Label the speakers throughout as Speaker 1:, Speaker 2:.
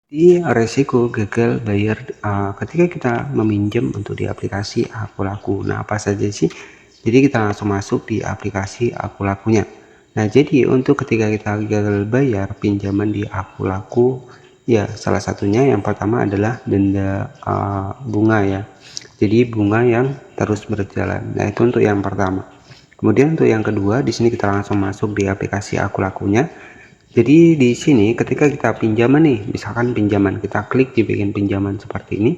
Speaker 1: Di resiko gagal bayar ketika kita meminjam untuk di aplikasi Aku Laku. Nah, apa saja sih? Jadi kita langsung masuk di aplikasi Aku Lakunya. Nah, jadi untuk ketika kita gagal bayar pinjaman di Aku Laku, ya salah satunya yang pertama adalah denda bunga ya. Jadi bunga yang terus berjalan. Nah, itu untuk yang pertama. Kemudian untuk yang kedua, di sini kita langsung masuk di aplikasi Aku Lakunya. Jadi di sini ketika kita pinjaman nih, misalkan pinjaman, kita klik di bagian pinjaman seperti ini.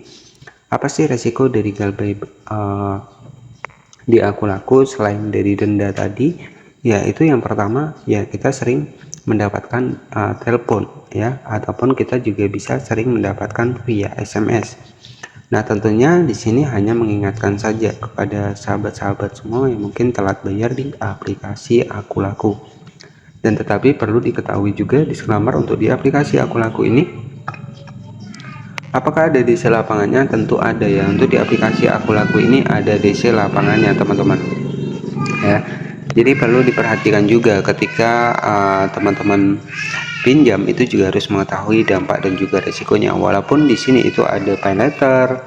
Speaker 1: Apa sih resiko dari galbay di Aku Laku selain dari denda tadi? Ya itu yang pertama ya kita sering mendapatkan telepon ya, ataupun kita juga bisa sering mendapatkan via SMS. Nah tentunya di sini hanya mengingatkan saja kepada sahabat-sahabat semua yang mungkin telat bayar di aplikasi Aku Laku. Dan tetapi perlu diketahui juga disclaimer untuk di aplikasi Aku Laku ini, apakah ada DC lapangannya? Tentu ada ya. Untuk di aplikasi Aku Laku ini ada DC lapangannya teman-teman ya. Jadi perlu diperhatikan juga ketika teman-teman pinjam, itu juga harus mengetahui dampak dan juga resikonya. Walaupun di sini itu ada pay letter,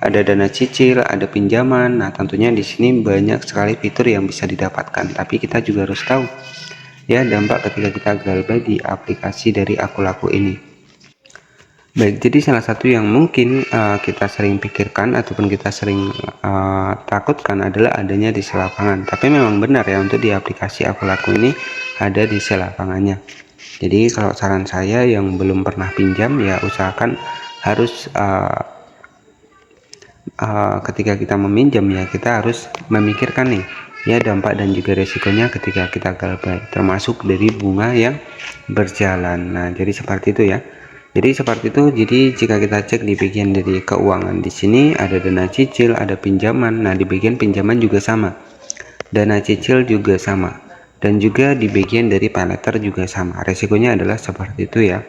Speaker 1: ada dana cicil, ada pinjaman. Nah tentunya di sini banyak sekali fitur yang bisa didapatkan, tapi kita juga harus tahu ya dampak ketika kita galbay di aplikasi dari Aku Laku ini. Baik, jadi salah satu yang mungkin kita sering pikirkan ataupun kita sering takutkan adalah adanya di lapangan. Tapi memang benar ya, untuk di aplikasi Aku Laku ini ada di lapangannya. Jadi kalau saran saya yang belum pernah pinjam ya usahakan harus ketika kita meminjam ya kita harus memikirkan nih ya dampak dan juga resikonya ketika kita galbay, termasuk dari bunga yang berjalan. Nah jadi seperti itu ya. Jadi seperti itu. Jadi jika kita cek di bagian dari keuangan, di sini ada dana cicil, ada pinjaman. Nah di bagian pinjaman juga sama, dana cicil juga sama, dan juga di bagian dari pay letter juga sama. Resikonya adalah seperti itu ya.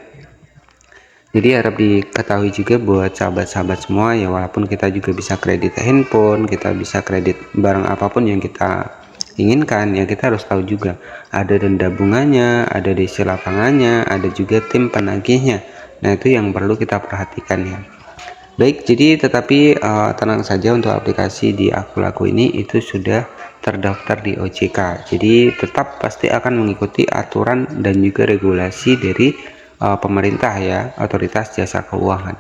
Speaker 1: Jadi harap diketahui juga buat sahabat-sahabat semua ya, walaupun kita juga bisa kredit handphone, kita bisa kredit barang apapun yang kita inginkan ya, kita harus tahu juga ada denda bunganya, ada DC lapangannya, ada juga tim penagihnya. Nah itu yang perlu kita perhatikan ya. Baik, jadi tetapi tenang saja, untuk aplikasi di Aku Laku ini itu sudah terdaftar di OJK. Jadi tetap pasti akan mengikuti aturan dan juga regulasi dari pemerintah ya, Otoritas Jasa Keuangan.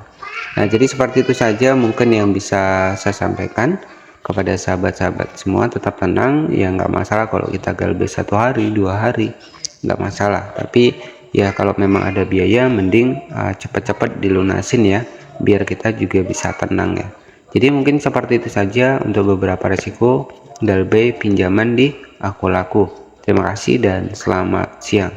Speaker 1: Nah, jadi seperti itu saja mungkin yang bisa saya sampaikan kepada sahabat-sahabat semua. Tetap tenang ya, nggak masalah kalau kita galbay 1 hari 2 hari, nggak masalah. Tapi ya kalau memang ada biaya mending cepat-cepat dilunasin ya, biar kita juga bisa tenang ya. Jadi mungkin seperti itu saja untuk beberapa resiko galbay pinjaman di Aku Laku. Terima kasih dan selamat siang.